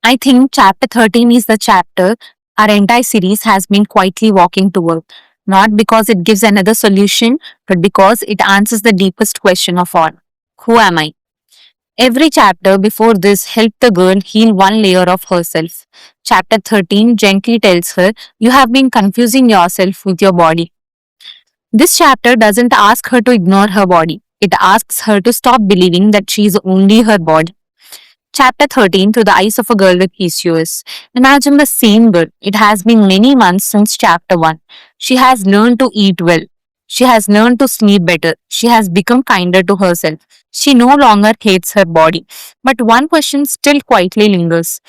I think chapter 13 is the chapter our entire series has been quietly walking toward. Not because it gives another solution, but because it answers the deepest question of all: who am I? Every chapter before this helped the girl heal one layer of herself. Chapter 13 gently tells her, you have been confusing yourself with your body. This chapter doesn't ask her to ignore her body. It asks her to stop believing that she is only her body. Chapter 13 Through the Eyes of a Girl with PCOS. Imagine the same girl. It has been many months since chapter 1. She has learned to eat well. She has learned to sleep better. She has become kinder to herself. She no longer hates her body. But one question still quietly lingers.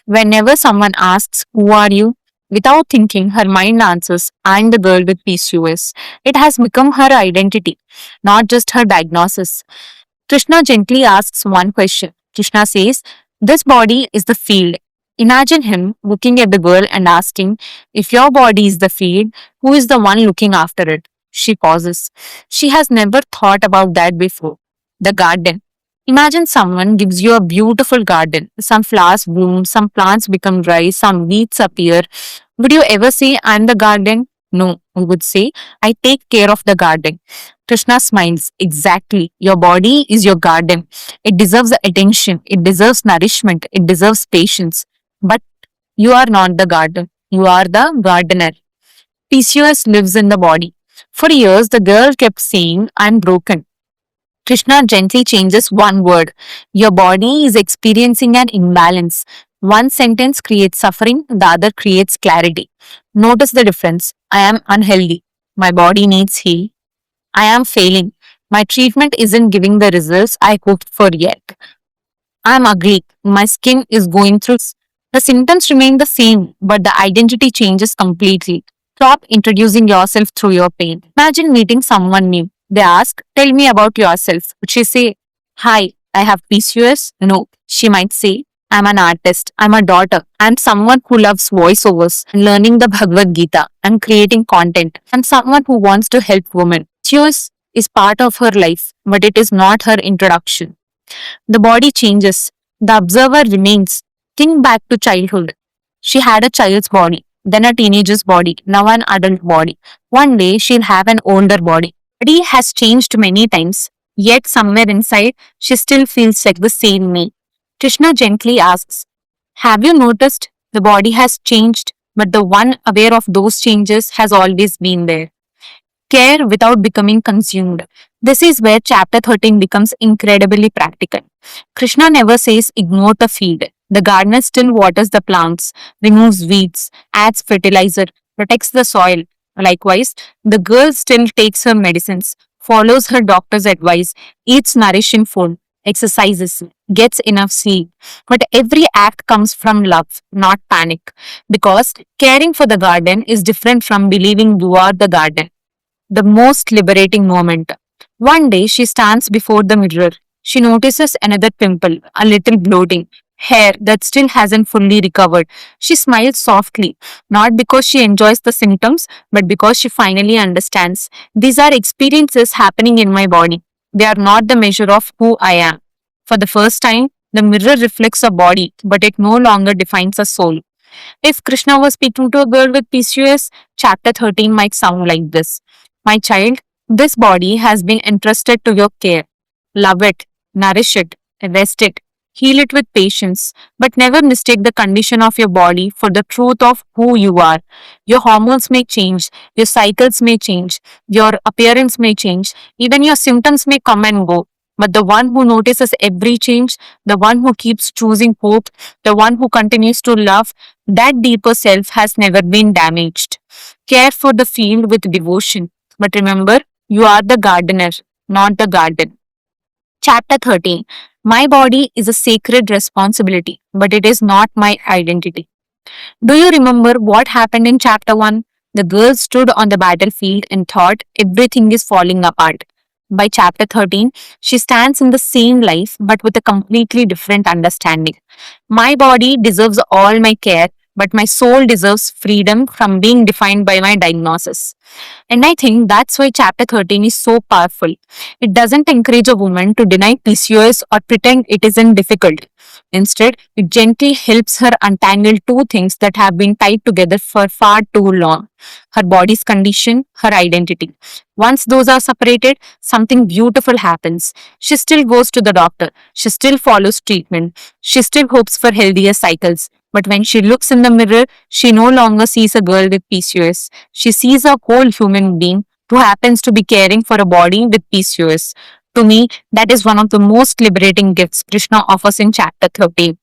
Whenever someone asks, who are you? Without thinking, her mind answers, I'm the girl with PCOS. It has become her identity, not just her diagnosis. Krishna gently asks one question. Krishna says, this body is the field. Imagine him looking at the girl and asking, if your body is the field, who is the one looking after it? She pauses. She has never thought about that before. The garden. Imagine someone gives you a beautiful garden. Some flowers bloom, some plants become dry, some weeds appear. Would you ever say, I'm the garden? No, we would say, I take care of the garden. Krishna smiles. Exactly. Your body is your garden. It deserves attention. It deserves nourishment. It deserves patience. But you are not the garden. You are the gardener. PCOS lives in the body. For years, the girl kept saying, I'm broken. Krishna gently changes one word. Your body is experiencing an imbalance. One sentence creates suffering, the other creates clarity. Notice the difference. I am unhealthy. My body needs heal. I am failing. My treatment isn't giving the results I hoped for yet. I am ugly. My skin is going through. The symptoms remain the same, but the identity changes completely. Stop introducing yourself through your pain. Imagine meeting someone new. They ask, tell me about yourself. Would she say, hi, I have PCOS? No. She might say, I'm an artist. I'm a daughter. I'm someone who loves voiceovers and learning the Bhagavad Gita and creating content. I'm someone who wants to help women. PCOS is part of her life, but it is not her introduction. The body changes. The observer remains. Think back to childhood. She had a child's body, then a teenager's body, now an adult body. One day she'll have an older body. Body has changed many times, yet somewhere inside she still feels like the same me. Krishna gently asks, have you noticed the body has changed, but the one aware of those changes has always been there? Care without becoming consumed. This is where chapter 13 becomes incredibly practical. Krishna never says ignore the field. The gardener still waters the plants, removes weeds, adds fertilizer, protects the soil. Likewise, the girl still takes her medicines, follows her doctor's advice, eats nourishing food, exercises, gets enough sleep. But every act comes from love, not panic. Because caring for the garden is different from believing you are the garden. The most liberating moment. One day she stands before the mirror. She notices another pimple, a little bloating, hair that still hasn't fully recovered. She smiles softly, not because she enjoys the symptoms, but because she finally understands. These are experiences happening in my body. They are not the measure of who I am. For the first time, the mirror reflects a body, but it no longer defines a soul. If Krishna was speaking to a girl with PCOS, chapter 13 might sound like this. My child, this body has been entrusted to your care. Love it, nourish it, rest it, heal it with patience, but never mistake the condition of your body for the truth of who you are. Your hormones may change, your cycles may change, your appearance may change, even your symptoms may come and go. But the one who notices every change, the one who keeps choosing hope, the one who continues to love, that deeper self has never been damaged. Care for the field with devotion. But remember, you are the gardener, not the garden. Chapter 13. My body is a sacred responsibility, but it is not my identity. Do you remember what happened in chapter 1? The girl stood on the battlefield and thought everything is falling apart. By chapter 13, she stands in the same life but with a completely different understanding. My body deserves all my care, but my soul deserves freedom from being defined by my diagnosis. And I think that's why chapter 13 is so powerful. It doesn't encourage a woman to deny PCOS or pretend it isn't difficult. Instead, it gently helps her untangle two things that have been tied together for far too long: her body's condition, her identity. Once those are separated, something beautiful happens. She still goes to the doctor, she still follows treatment, she still hopes for healthier cycles. But when she looks in the mirror, she no longer sees a girl with PCOS. She sees a whole human being who happens to be caring for a body with PCOS. To me, that is one of the most liberating gifts Krishna offers in chapter 13.